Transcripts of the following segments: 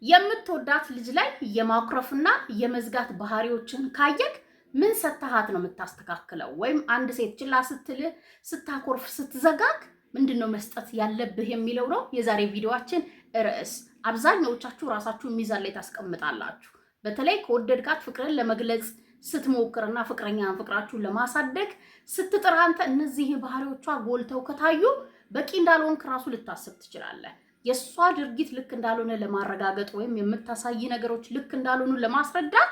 የምትወዳት ልጅ ላይ የማኩረፍና የመዝጋት ባህሪዎችን ካየክ ምን ሰተሃት ነው የምታስተካክለው? ወይም አንድ ሴት ችላ ስትል ስታኮርፍ ስትዘጋክ ምንድነው መስጠት ያለብህ የሚለው ነው የዛሬ ቪዲዮአችን ርዕስ። አብዛኛዎቻችሁ ራሳችሁን ሚዛን ላይ ታስቀምጣላችሁ። በተለይ ከወደድካት ፍቅርን ለመግለጽ ስትሞክርና ፍቅራችሁን ለማሳደግ ስትጥር አንተ እነዚህ ባህሪዎቿ ጎልተው ከታዩ በቂ እንዳልሆንክ ራሱ ልታስብ ትችላለህ። የሷ ድርጊት ልክ እንዳልሆነ ለማረጋገጥ ወይም የምታሳይ ነገሮች ልክ እንዳልሆኑ ለማስረዳት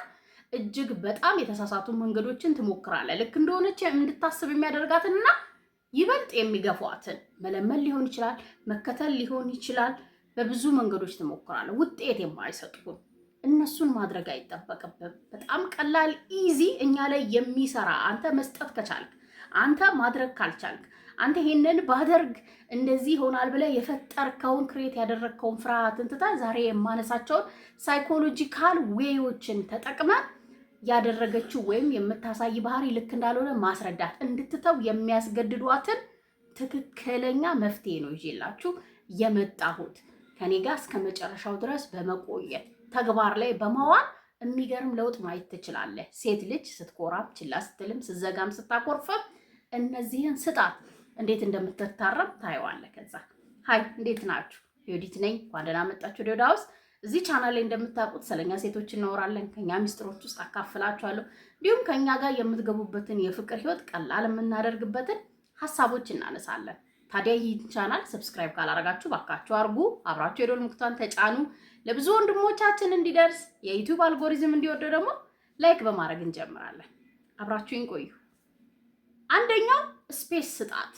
እጅግ በጣም የተሳሳቱ መንገዶችን ትሞክራለህ። ልክ እንደሆነች እንድታስብ የሚያደርጋትና ይበልጥ የሚገፏትን መለመን ሊሆን ይችላል፣ መከተል ሊሆን ይችላል። በብዙ መንገዶች ትሞክራለህ፣ ውጤት የማይሰጡን እነሱን ማድረግ አይጠበቅብም። በጣም ቀላል ኢዚ እኛ ላይ የሚሰራ አንተ መስጠት ከቻልክ፣ አንተ ማድረግ ካልቻልክ፣ አንተ ይሄንን ባደርግ እንደዚህ ይሆናል ብለህ የፈጠርከውን ክሬት ያደረግከውን ፍርሃትን ትተህ ዛሬ የማነሳቸውን ሳይኮሎጂካል ዌዮችን ተጠቅመ ያደረገችው ወይም የምታሳይ ባህሪ ልክ እንዳልሆነ ማስረዳት እንድትተው የሚያስገድዷትን ትክክለኛ መፍትሄ ነው ይዤላችሁ የመጣሁት። ከኔ ጋር እስከ መጨረሻው ድረስ በመቆየት ተግባር ላይ በማዋል የሚገርም ለውጥ ማየት ትችላለህ። ሴት ልጅ ስትኮራም፣ ችላ ስትልም፣ ስትዘጋም፣ ስታኮርፍም እነዚህን ስጣት እንዴት እንደምትታረም ታየዋለህ። ከዛ ሃይ እንዴት ናችሁ? ዮዲት ነኝ። እንኳን ደህና መጣችሁ ወደ ዮድ ሃውስ። እዚህ ቻናል ላይ እንደምታውቁት ስለኛ ሴቶች እናወራለን። ከኛ ሚስጥሮች ውስጥ አካፍላችኋለሁ። እንዲሁም ከኛ ጋር የምትገቡበትን የፍቅር ህይወት ቀላል የምናደርግበትን ሀሳቦች እናነሳለን። ታዲያ ይህን ቻናል ሰብስክራይብ ካላረጋችሁ ባካችሁ አርጉ። አብራችሁ የደወል ምልክቱን ተጫኑ። ለብዙ ወንድሞቻችን እንዲደርስ የዩቲዩብ አልጎሪዝም እንዲወደው ደግሞ ላይክ በማድረግ እንጀምራለን። አብራችሁኝ ቆዩ። አንደኛው ስፔስ ስጣት።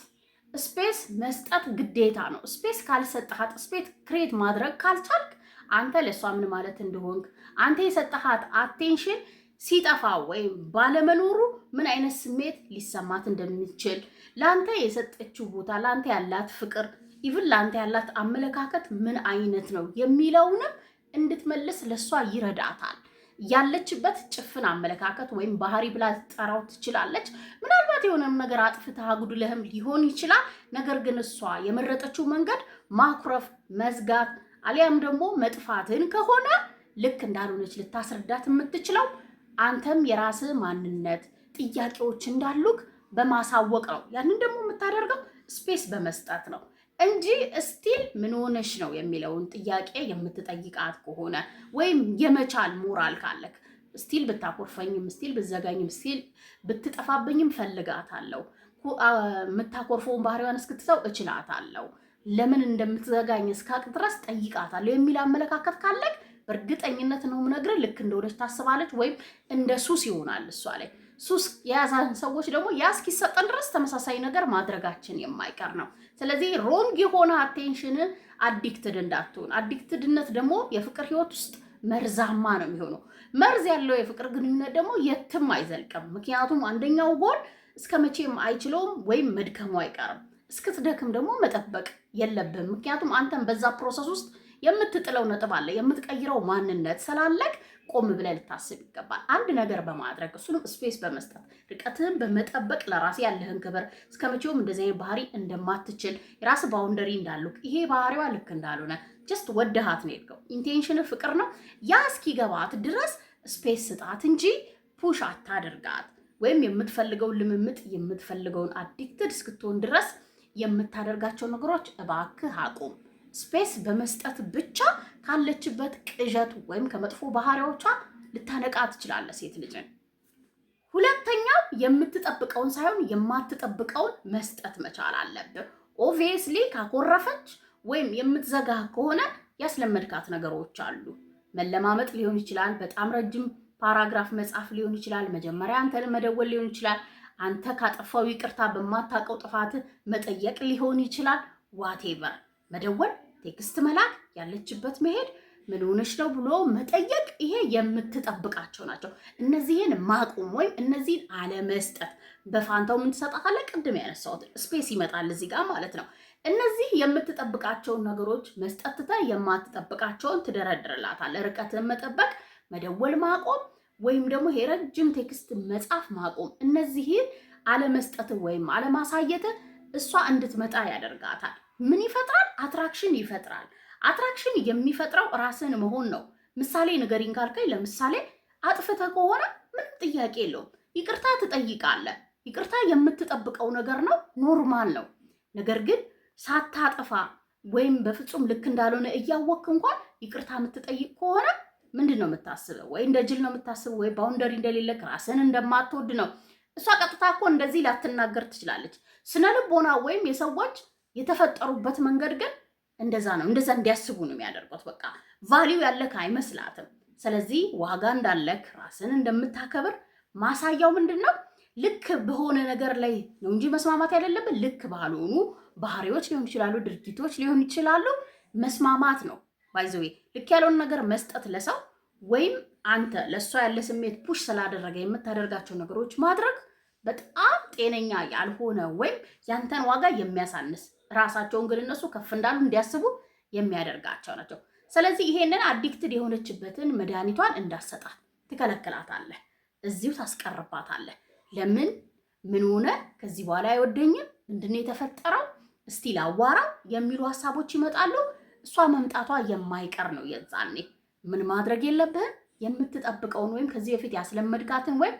ስፔስ መስጠት ግዴታ ነው። ስፔስ ካልሰጠሃት፣ ስፔስ ክሬት ማድረግ ካልቻልክ አንተ ለሷ ምን ማለት እንደሆንክ፣ አንተ የሰጠሃት አቴንሽን ሲጠፋ ወይም ባለመኖሩ ምን አይነት ስሜት ሊሰማት እንደሚችል፣ ለአንተ የሰጠችው ቦታ፣ ለአንተ ያላት ፍቅር፣ ኢቭን ለአንተ ያላት አመለካከት ምን አይነት ነው የሚለውንም እንድትመልስ ለሷ ይረዳታል። ያለችበት ጭፍን አመለካከት ወይም ባህሪ ብላ ትጠራው ትችላለች። ምናልባት የሆነም ነገር አጥፍተህ አጉድለህም ሊሆን ይችላል። ነገር ግን እሷ የመረጠችው መንገድ ማኩረፍ፣ መዝጋት አሊያም ደግሞ መጥፋትን ከሆነ ልክ እንዳልሆነች ልታስረዳት የምትችለው አንተም የራስህ ማንነት ጥያቄዎች እንዳሉክ በማሳወቅ ነው። ያንን ደግሞ የምታደርገው ስፔስ በመስጠት ነው እንጂ ስቲል ምን ሆነሽ ነው የሚለውን ጥያቄ የምትጠይቃት ከሆነ ወይም የመቻል ሞራል ካለክ ስቲል ብታኮርፈኝም፣ ስቲል ብዘጋኝም፣ ስቲል ብትጠፋብኝም ፈልጋታለሁ፣ የምታኮርፈውን ባህሪዋን እስክትተው እችላታለሁ፣ ለምን እንደምትዘጋኝ እስካቅ ድረስ ጠይቃታለሁ የሚል አመለካከት ካለክ በእርግጠኝነት ነው የምነግርህ ልክ እንደሆነች ታስባለች ወይም እንደ ሱስ ይሆናል እሷ ላይ። ሱስ የያዛን ሰዎች ደግሞ ያ እስኪሰጠን ድረስ ተመሳሳይ ነገር ማድረጋችን የማይቀር ነው። ስለዚህ ሮንግ የሆነ አቴንሽን አዲክትድ እንዳትሆን። አዲክትድነት ደግሞ የፍቅር ህይወት ውስጥ መርዛማ ነው የሚሆነው። መርዝ ያለው የፍቅር ግንኙነት ደግሞ የትም አይዘልቅም። ምክንያቱም አንደኛው ጎን እስከ መቼም አይችለውም ወይም መድከሙ አይቀርም። እስክትደክም ደግሞ መጠበቅ የለብህም። ምክንያቱም አንተም በዛ ፕሮሰስ ውስጥ የምትጥለው ነጥብ አለ፣ የምትቀይረው ማንነት ስላለክ ቆም ብለህ ልታስብ ይገባል። አንድ ነገር በማድረግ እሱንም ስፔስ በመስጠት ርቀትህን በመጠበቅ ለራሴ ያለህን ክብር፣ እስከመቼውም እንደዚህ አይነት ባህሪ እንደማትችል፣ የራስ ባውንደሪ እንዳሉክ፣ ይሄ ባህሪዋ ልክ እንዳልሆነ ጀስት ወደሃት ነው የሄድከው፣ ኢንቴንሽን ፍቅር ነው፣ ያ እስኪገባት ድረስ ስፔስ ስጣት እንጂ ፑሽ አታድርጋት። ወይም የምትፈልገውን ልምምጥ፣ የምትፈልገውን አዲክትድ እስክትሆን ድረስ የምታደርጋቸው ነገሮች እባክህ አቁም። ስፔስ በመስጠት ብቻ ካለችበት ቅዠት ወይም ከመጥፎ ባህሪዎቿ ልታነቃ ትችላለህ ሴት ልጅን። ሁለተኛው የምትጠብቀውን ሳይሆን የማትጠብቀውን መስጠት መቻል አለብህ። ኦብቪየስሊ ካኮረፈች ወይም የምትዘጋ ከሆነ ያስለመድካት ነገሮች አሉ። መለማመጥ ሊሆን ይችላል፣ በጣም ረጅም ፓራግራፍ መጻፍ ሊሆን ይችላል፣ መጀመሪያ አንተን መደወል ሊሆን ይችላል፣ አንተ ካጠፋው ይቅርታ በማታውቀው ጥፋት መጠየቅ ሊሆን ይችላል። ዋቴቨር መደወል፣ ቴክስት መላክ፣ ያለችበት መሄድ፣ ምን ሆነሽ ነው ብሎ መጠየቅ፣ ይሄ የምትጠብቃቸው ናቸው። እነዚህን ማቆም ወይም እነዚህን አለመስጠት። በፋንታው ምን ትሰጣታለህ? ቅድም ያነሳሁት ስፔስ ይመጣል እዚህ ጋር ማለት ነው። እነዚህ የምትጠብቃቸውን ነገሮች መስጠት ትተህ የማትጠብቃቸውን ትደረድርላታለህ። ርቀትን መጠበቅ፣ መደወል ማቆም፣ ወይም ደግሞ ይሄ ረጅም ቴክስት መጻፍ ማቆም። እነዚህን አለመስጠት ወይም አለማሳየት እሷ እንድትመጣ ያደርጋታል። ምን ይፈጥራል? አትራክሽን ይፈጥራል። አትራክሽን የሚፈጥረው ራስን መሆን ነው። ምሳሌ ንገሪኝ ካልከኝ ለምሳሌ አጥፍተህ ከሆነ ምንም ጥያቄ የለውም፣ ይቅርታ ትጠይቃለህ። ይቅርታ የምትጠብቀው ነገር ነው፣ ኖርማል ነው። ነገር ግን ሳታጠፋ ወይም በፍጹም ልክ እንዳልሆነ እያወቅክ እንኳን ይቅርታ የምትጠይቅ ከሆነ ምንድን ነው የምታስበው? ወይ እንደ ጅል ነው የምታስበው፣ ወይ ባውንደሪ እንደሌለ ራስን እንደማትወድ ነው። እሷ ቀጥታ እኮ እንደዚህ ላትናገር ትችላለች። ስነ ልቦና ወይም የሰዎች የተፈጠሩበት መንገድ ግን እንደዛ ነው። እንደዛ እንዲያስቡ ነው የሚያደርጉት። በቃ ቫሊው ያለክ አይመስላትም። ስለዚህ ዋጋ እንዳለክ ራስን እንደምታከብር ማሳያው ምንድን ነው? ልክ በሆነ ነገር ላይ ነው እንጂ መስማማት ያለብን ልክ ባልሆኑ ባህሪዎች ሊሆን ይችላሉ፣ ድርጊቶች ሊሆን ይችላሉ። መስማማት ነው ባይዘዌ። ልክ ያለውን ነገር መስጠት ለሰው ወይም አንተ ለእሷ ያለ ስሜት ፑሽ ስላደረገ የምታደርጋቸው ነገሮች ማድረግ በጣም ጤነኛ ያልሆነ ወይም ያንተን ዋጋ የሚያሳንስ ራሳቸውን ግን እነሱ ከፍ እንዳሉ እንዲያስቡ የሚያደርጋቸው ናቸው። ስለዚህ ይሄንን አዲክትድ የሆነችበትን መድኃኒቷን እንዳሰጣት ትከለክላታለህ፣ እዚሁ ታስቀርባታለህ። ለምን ምን ሆነ? ከዚህ በኋላ አይወደኝም፣ ምንድን ነው የተፈጠረው? እስቲ ላዋራው የሚሉ ሀሳቦች ይመጣሉ። እሷ መምጣቷ የማይቀር ነው። የዛኔ ምን ማድረግ የለብህም፣ የምትጠብቀውን ወይም ከዚህ በፊት ያስለመድካትን ወይም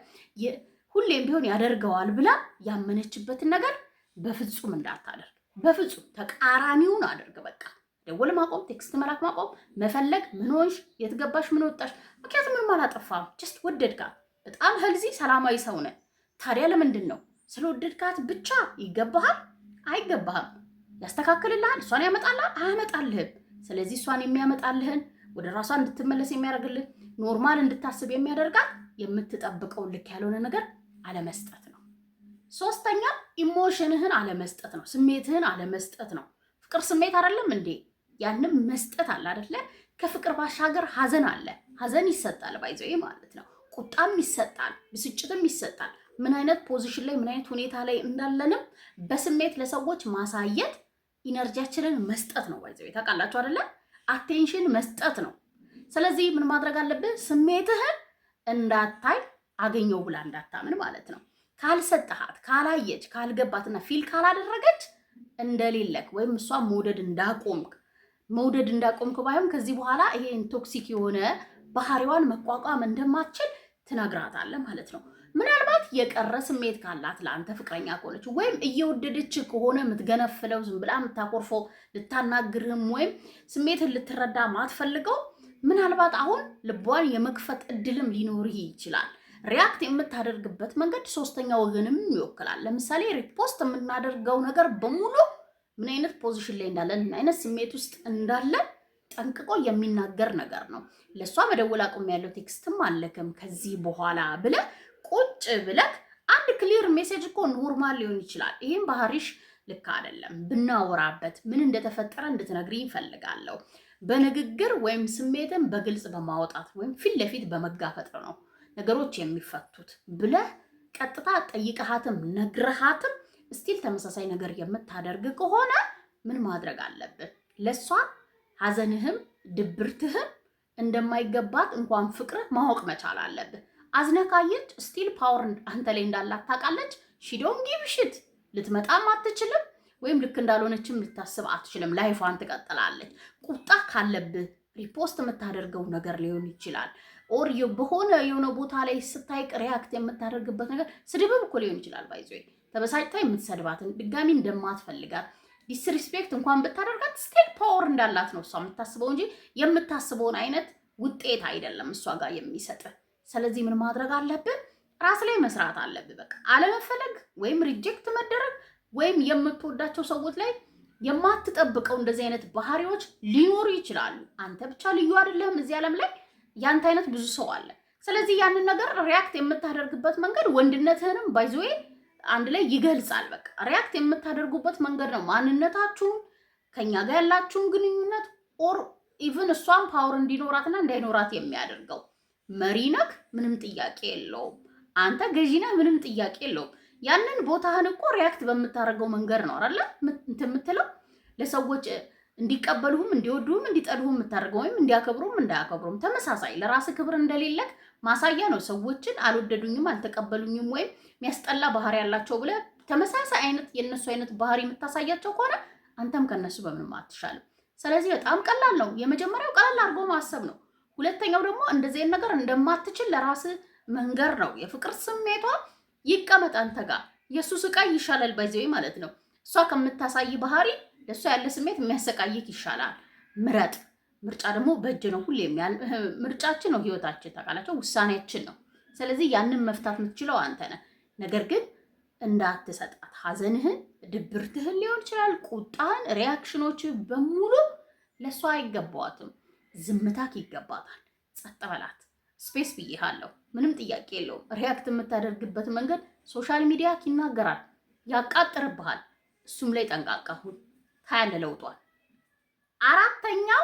ሁሌም ቢሆን ያደርገዋል ብላ ያመነችበትን ነገር በፍጹም እንዳታደርግ። በፍጹም ተቃራኒውን አድርግ። በቃ ደወል ማቆም፣ ቴክስት መላክ ማቆም፣ መፈለግ ምን ሆንሽ፣ የት ገባሽ፣ ምን ወጣሽ። ምክንያቱም ምንም አላጠፋም፣ ጀስት ወደድካት። በጣም ህልዚ ሰላማዊ ሰው ነህ። ታዲያ ለምንድን ነው ስለወደድካት ብቻ ይገባሃል? አይገባህም። ያስተካክልልሃል፣ እሷን ያመጣልሃል? አያመጣልህም። ስለዚህ እሷን የሚያመጣልህን ወደ ራሷ እንድትመለስ የሚያደርግልህ ኖርማል እንድታስብ የሚያደርጋት የምትጠብቀውን ልክ ያልሆነ ነገር አለመስጠት ነው። ሶስተኛ ኢሞሽንህን አለመስጠት ነው። ስሜትህን አለመስጠት ነው። ፍቅር ስሜት አይደለም እንዴ? ያንም መስጠት አለ አይደለ? ከፍቅር ባሻገር ሀዘን አለ። ሀዘን ይሰጣል ባይዘው ማለት ነው። ቁጣም ይሰጣል፣ ብስጭትም ይሰጣል። ምን አይነት ፖዚሽን ላይ ምን አይነት ሁኔታ ላይ እንዳለንም በስሜት ለሰዎች ማሳየት ኢነርጂያችንን መስጠት ነው። ባይዘው ታውቃላችሁ አይደለ? አቴንሽን መስጠት ነው። ስለዚህ ምን ማድረግ አለብን? ስሜትህን እንዳታይ አገኘው ብላ እንዳታምን ማለት ነው። ካልሰጠሃት፣ ካላየች፣ ካልገባትና ፊል ካላደረገች እንደሌለክ ወይም እሷ መውደድ እንዳቆምክ ባይሆን ከዚህ በኋላ ይሄን ቶክሲክ የሆነ ባህሪዋን መቋቋም እንደማትችል ትነግራታለህ ማለት ነው። ምናልባት የቀረ ስሜት ካላት ለአንተ ፍቅረኛ ከሆነች ወይም እየወደደች ከሆነ የምትገነፍለው ዝም ብላ የምታኮርፈው ልታናግርህም ወይም ስሜትን ልትረዳ ማትፈልገው ምናልባት አሁን ልቧን የመክፈት እድልም ሊኖርህ ይችላል። ሪያክት የምታደርግበት መንገድ ሶስተኛ ወገንም ይወክላል። ለምሳሌ ሪፖስት የምናደርገው ነገር በሙሉ ምን አይነት ፖዚሽን ላይ እንዳለን ምን አይነት ስሜት ውስጥ እንዳለን ጠንቅቆ የሚናገር ነገር ነው። ለእሷ መደወል አቁሜያለሁ፣ ቴክስትም አለክም ከዚህ በኋላ ብለህ ቁጭ ብለህ አንድ ክሊር ሜሴጅ እኮ ኖርማል ሊሆን ይችላል። ይህም ባህሪሽ ልክ አይደለም፣ ብናወራበት ምን እንደተፈጠረ እንድትነግሪኝ እፈልጋለሁ። በንግግር ወይም ስሜትን በግልጽ በማውጣት ወይም ፊት ለፊት በመጋፈጥ ነው ነገሮች የሚፈቱት ብለህ ቀጥታ ጠይቀሃትም ነግረሃትም ስቲል ተመሳሳይ ነገር የምታደርግ ከሆነ ምን ማድረግ አለብን? ለሷ ሐዘንህም ድብርትህም እንደማይገባት እንኳን ፍቅርህ ማወቅ መቻል አለብህ። አዝነካየች ስቲል ፓወር አንተ ላይ እንዳላት ታውቃለች። ሺዶን ጊቭሽት ልትመጣም አትችልም ወይም ልክ እንዳልሆነችም ልታስብ አትችልም። ላይፏን ትቀጥላለች። ቁጣ ካለብህ ሪፖስት የምታደርገው ነገር ሊሆን ይችላል። ኦር በሆነ የሆነ ቦታ ላይ ስታይቅ ሪያክት የምታደርግበት ነገር ስድብም እኮ ሊሆን ይችላል። ባይዞ ተበሳጭታ የምትሰድባትን ድጋሚ እንደማትፈልጋት ዲስሪስፔክት እንኳን ብታደርጋት ስቲል ፓወር እንዳላት ነው እሷ የምታስበው እንጂ የምታስበውን አይነት ውጤት አይደለም እሷ ጋር የሚሰጥህ። ስለዚህ ምን ማድረግ አለብን? ራስ ላይ መስራት አለብህ። በቃ አለመፈለግ ወይም ሪጀክት መደረግ ወይም የምትወዳቸው ሰዎች ላይ የማትጠብቀው እንደዚህ አይነት ባህሪዎች ሊኖሩ ይችላሉ። አንተ ብቻ ልዩ አይደለም እዚህ ዓለም ላይ ያንተ አይነት ብዙ ሰው አለ። ስለዚህ ያንን ነገር ሪያክት የምታደርግበት መንገድ ወንድነትህንም ባይዞዌ አንድ ላይ ይገልጻል። በቃ ሪያክት የምታደርጉበት መንገድ ነው ማንነታችሁን ከኛ ጋር ያላችሁን ግንኙነት ኦር ኢቭን እሷን ፓወር እንዲኖራትና እንዳይኖራት የሚያደርገው። መሪ ነህ፣ ምንም ጥያቄ የለውም። አንተ ገዢ ነህ፣ ምንም ጥያቄ የለውም። ያንን ቦታህን እኮ ሪያክት በምታደርገው መንገድ ነው አይደል የምትለው ለሰዎች እንዲቀበሉህም እንዲወዱህም እንዲጠሉህም የምታደርገው ወይም እንዲያከብሩም እንዳያከብሩም ተመሳሳይ ለራስ ክብር እንደሌለክ ማሳያ ነው። ሰዎችን አልወደዱኝም አልተቀበሉኝም ወይም የሚያስጠላ ባህሪ ያላቸው ብለህ ተመሳሳይ አይነት የነሱ አይነት ባህሪ የምታሳያቸው ከሆነ አንተም ከነሱ በምንም አትሻልም። ስለዚህ በጣም ቀላል ነው። የመጀመሪያው ቀላል አድርጎ ማሰብ ነው። ሁለተኛው ደግሞ እንደዚህ ነገር እንደማትችል ለራስ መንገር ነው። የፍቅር ስሜቷ ይቀመጥ አንተ ጋር፣ የሱ ስቃይ ይሻላል ባይዘይ ማለት ነው። እሷ ከምታሳይ ባህሪ ለእሷ ያለ ስሜት የሚያሰቃይክ ይሻላል። ምረጥ። ምርጫ ደግሞ በእጅ ነው። ሁሌም ምርጫችን ነው ህይወታችን፣ ታውቃላችሁ፣ ውሳኔያችን ነው። ስለዚህ ያንን መፍታት የምትችለው አንተ ነህ። ነገር ግን እንዳትሰጣት ሐዘንህን፣ ድብርትህን ሊሆን ይችላል፣ ቁጣህን፣ ሪያክሽኖች በሙሉ ለእሷ አይገባዋትም። ዝምታክ ይገባታል። ጸጥ በላት። ስፔስ ብዬሃለሁ። ምንም ጥያቄ የለውም። ሪያክት የምታደርግበት መንገድ ሶሻል ሚዲያ ይናገራል፣ ያቃጥርብሃል። እሱም ላይ ጠንቃቃ ሁን። ታያለ ለውጧል። አራተኛው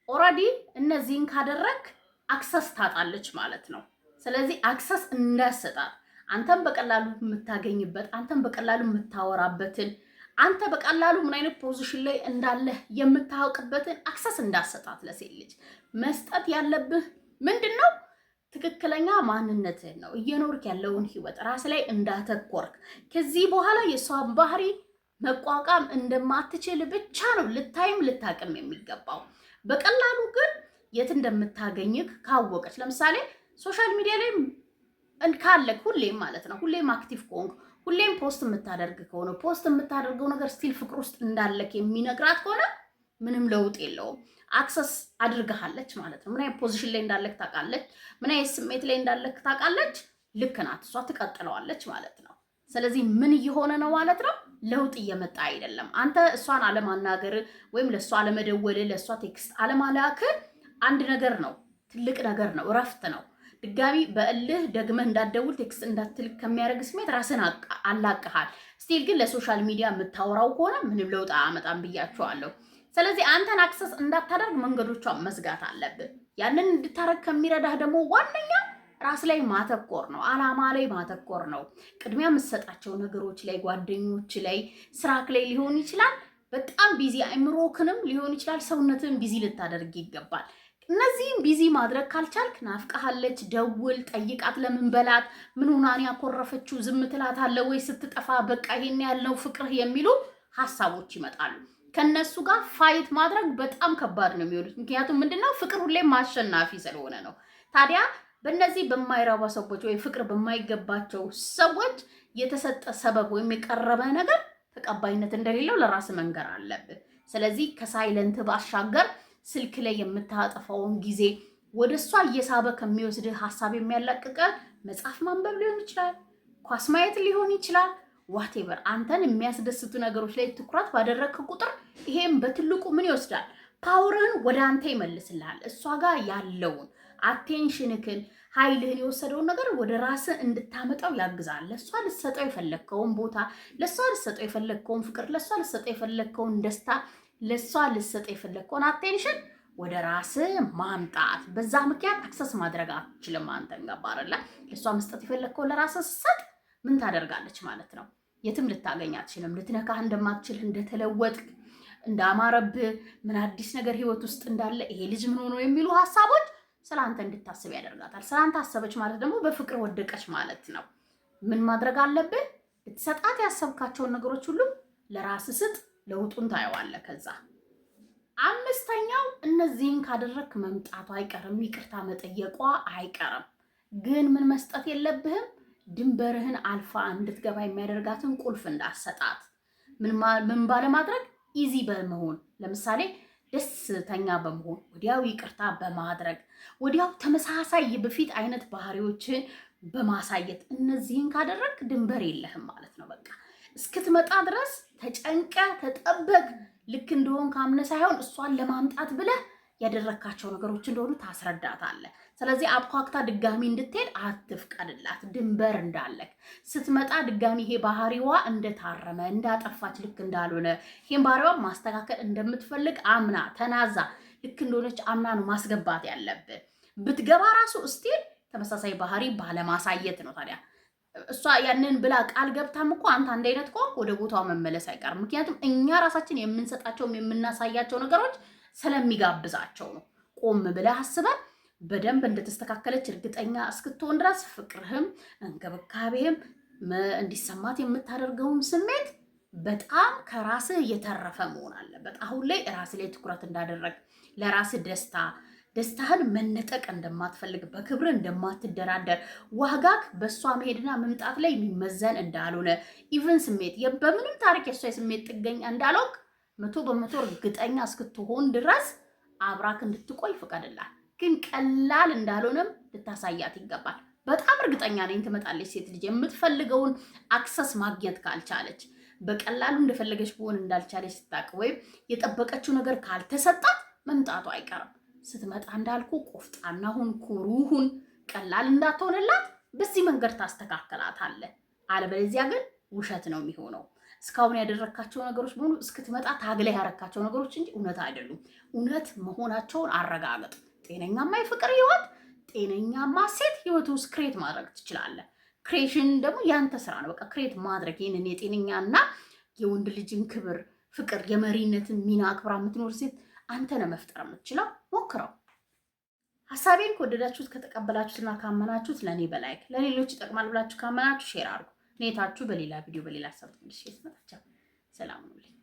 ኦልሬዲ እነዚህን ካደረግ አክሰስ ታጣለች ማለት ነው። ስለዚህ አክሰስ እንዳሰጣት አንተም በቀላሉ የምታገኝበት፣ አንተም በቀላሉ የምታወራበትን፣ አንተ በቀላሉ ምን አይነት ፖዚሽን ላይ እንዳለህ የምታውቅበትን አክሰስ እንዳሰጣት ለሴት ልጅ መስጠት ያለብህ ምንድነው? ትክክለኛ ማንነትህ ነው። እየኖርክ ያለውን ህይወት ራስ ላይ እንዳተኮርክ ከዚህ በኋላ የሷን ባህሪ መቋቋም እንደማትችል ብቻ ነው ልታይም ልታቅም የሚገባው። በቀላሉ ግን የት እንደምታገኝክ ካወቀች፣ ለምሳሌ ሶሻል ሚዲያ ላይ ካለክ ሁሌም ማለት ነው፣ ሁሌም አክቲቭ ከሆንክ፣ ሁሌም ፖስት የምታደርግ ከሆነ ፖስት የምታደርገው ነገር ስቲል ፍቅር ውስጥ እንዳለክ የሚነግራት ከሆነ ምንም ለውጥ የለውም። አክሰስ አድርገሃለች ማለት ነው። ምን አይነት ፖዚሽን ላይ እንዳለክ ታውቃለች፣ ምን አይነት ስሜት ላይ እንዳለክ ታውቃለች። ልክ ናት፣ እሷ ትቀጥለዋለች ማለት ነው። ስለዚህ ምን እየሆነ ነው ማለት ነው? ለውጥ እየመጣ አይደለም። አንተ እሷን አለማናገር ወይም ለእሷ አለመደወል፣ ለእሷ ቴክስት አለማላክ አንድ ነገር ነው፣ ትልቅ ነገር ነው፣ እረፍት ነው። ድጋሚ በእልህ ደግመህ እንዳትደውል ቴክስት እንዳትልክ ከሚያደርግ ስሜት ራስን አላቅሃል። ስቲል ግን ለሶሻል ሚዲያ የምታወራው ከሆነ ምንም ለውጥ አያመጣም ብያቸዋለሁ። ስለዚህ አንተን አክሰስ እንዳታደርግ መንገዶቿን መዝጋት አለብህ። ያንን እንድታረግ ከሚረዳህ ደግሞ ዋነኛ ራስ ላይ ማተኮር ነው። አላማ ላይ ማተኮር ነው። ቅድሚያ የምትሰጣቸው ነገሮች ላይ፣ ጓደኞች ላይ፣ ስራክ ላይ ሊሆን ይችላል። በጣም ቢዚ አእምሮክንም ሊሆን ይችላል። ሰውነትን ቢዚ ልታደርግ ይገባል። እነዚህም ቢዚ ማድረግ ካልቻልክ ናፍቃሃለች፣ ደውል፣ ጠይቃት። ለምን በላት፣ ምን ሆናን ያኮረፈችው፣ ዝም ትላታለህ ወይ ስትጠፋ፣ በቃ ይሄን ያለው ፍቅርህ የሚሉ ሀሳቦች ይመጣሉ። ከነሱ ጋር ፋይት ማድረግ በጣም ከባድ ነው የሚሆኑት። ምክንያቱም ምንድነው ፍቅር ሁሌም ማሸናፊ ስለሆነ ነው። ታዲያ በእነዚህ በማይረባ ሰዎች ወይ ፍቅር በማይገባቸው ሰዎች የተሰጠ ሰበብ ወይም የቀረበ ነገር ተቀባይነት እንደሌለው ለራስ መንገር አለብህ። ስለዚህ ከሳይለንት ባሻገር ስልክ ላይ የምታጠፋውን ጊዜ ወደ እሷ እየሳበ ከሚወስድህ ሀሳብ የሚያላቅቀ መጽሐፍ ማንበብ ሊሆን ይችላል፣ ኳስ ማየት ሊሆን ይችላል። ዋቴቨር አንተን የሚያስደስቱ ነገሮች ላይ ትኩረት ባደረግክ ቁጥር ይሄም በትልቁ ምን ይወስዳል? ፓወርን ወደ አንተ ይመልስልሃል። እሷ ጋር ያለውን አቴንሽንክን፣ ኃይልህን የወሰደውን ነገር ወደ ራስህ እንድታመጣው ያግዛል። ለእሷ ልትሰጠው የፈለግከውን ቦታ፣ ለእሷ ልትሰጠው የፈለግከውን ፍቅር፣ ለእሷ ልትሰጠው የፈለግከውን ደስታ፣ ለእሷ ልትሰጠው የፈለግከውን አቴንሽን ወደ ራስህ ማምጣት። በዛ ምክንያት አክሰስ ማድረግ አትችልም። አንተን ገባረላ ለእሷ መስጠት የፈለግከውን ለራስህ ስትሰጥ ምን ታደርጋለች ማለት ነው? የትም ልታገኝ አትችልም። ልትነካህ እንደማትችል፣ እንደተለወጥክ፣ እንዳማረብህ፣ ምን አዲስ ነገር ህይወት ውስጥ እንዳለ፣ ይሄ ልጅ ምን ሆኖ የሚሉ ሀሳቦች ስለአንተ እንድታስብ ያደርጋታል። ስለአንተ አሰበች ማለት ደግሞ በፍቅር ወደቀች ማለት ነው። ምን ማድረግ አለብህ? ልትሰጣት ያሰብካቸውን ነገሮች ሁሉ ለራስህ ስጥ። ለውጡን ታየዋለህ። ከዛ አምስተኛው እነዚህን ካደረግክ መምጣቱ አይቀርም፣ ይቅርታ መጠየቋ አይቀርም። ግን ምን መስጠት የለብህም? ድንበርህን አልፋ እንድትገባ የሚያደርጋትን ቁልፍ እንዳሰጣት። ምን ባለማድረግ ኢዚ በመሆን ለምሳሌ ደስተኛ በመሆን ወዲያው ይቅርታ በማድረግ ወዲያው ተመሳሳይ በፊት አይነት ባህሪዎችን በማሳየት እነዚህን ካደረግ ድንበር የለህም ማለት ነው። በቃ እስክትመጣ ድረስ ተጨንቀ ተጠበቅ። ልክ እንደሆን ካምነ ሳይሆን እሷን ለማምጣት ብለህ ያደረካቸው ነገሮች እንደሆኑ ታስረዳታለህ። ስለዚህ አብኳክታ ድጋሚ እንድትሄድ አትፍቀድላት። ድንበር እንዳለክ ስትመጣ ድጋሚ ይሄ ባህሪዋ እንደታረመ እንዳጠፋች፣ ልክ እንዳልሆነ ይሄን ባህሪዋ ማስተካከል እንደምትፈልግ አምና ተናዛ ልክ እንደሆነች አምና ነው ማስገባት ያለብን። ብትገባ ራሱ እስቲል ተመሳሳይ ባህሪ ባለማሳየት ነው። ታዲያ እሷ ያንን ብላ ቃል ገብታም እኮ አንተ አንድ አይነት ከሆንክ ወደ ቦታው መመለስ አይቀርም። ምክንያቱም እኛ ራሳችን የምንሰጣቸውም የምናሳያቸው ነገሮች ስለሚጋብዛቸው ነው። ቆም ብለህ አስበን በደንብ እንደተስተካከለች እርግጠኛ እስክትሆን ድረስ ፍቅርህም እንክብካቤህም እንዲሰማት የምታደርገውን ስሜት በጣም ከራስህ የተረፈ መሆን አለበት። አሁን ላይ ራስ ላይ ትኩረት እንዳደረግ ለራስህ ደስታህን መነጠቅ እንደማትፈልግ በክብር እንደማትደራደር ዋጋክ በእሷ መሄድና መምጣት ላይ የሚመዘን እንዳልሆነ ኢቭን ስሜት በምንም ታሪክ የእሷ የስሜት ጥገኛ እንዳልሆንክ 100% እርግጠኛ እስክትሆን ድረስ አብራክ እንድትቆይ ፍቀድላት። ግን ቀላል እንዳልሆነም ልታሳያት ይገባል። በጣም እርግጠኛ ነኝ ትመጣለች። ሴት ልጅ የምትፈልገውን አክሰስ ማግኘት ካልቻለች በቀላሉ እንደፈለገች በሆን እንዳልቻለች ስታውቅ ወይም የጠበቀችው ነገር ካልተሰጣት መምጣቱ አይቀርም። ስትመጣ እንዳልኩ ቆፍጣና ሁን፣ ኩሩ ሁን። ቀላል እንዳትሆንላት በዚህ መንገድ ታስተካከላታለህ። አለበለዚያ ግን ውሸት ነው የሚሆነው። እስካሁን ያደረካቸው ነገሮች በሙሉ እስክትመጣ ታግለህ ያረካቸው ነገሮች እንጂ እውነት አይደሉም። እውነት መሆናቸውን አረጋግጥ። ጤነኛማ የፍቅር ህይወት፣ ጤነኛማ ሴት ህይወት ውስጥ ክሬት ማድረግ ትችላለህ። ክሬሽን ደግሞ ያንተ ስራ ነው። በቃ ክሬት ማድረግ ይህንን የጤነኛና የወንድ ልጅን ክብር፣ ፍቅር፣ የመሪነትን ሚና አክብራ የምትኖር ሴት አንተ ነህ መፍጠር የምትችለው። ሞክረው። ሀሳቤን ከወደዳችሁት ከተቀበላችሁትና ካመናችሁት ለእኔ በላይክ ለሌሎች ይጠቅማል ብላችሁ ካመናችሁ ሼር አድርጉ። ኔታችሁ በሌላ ቪዲዮ በሌላ ሀሳብ ትመልሼ ስመጣ ሰላም ሁኑልኝ።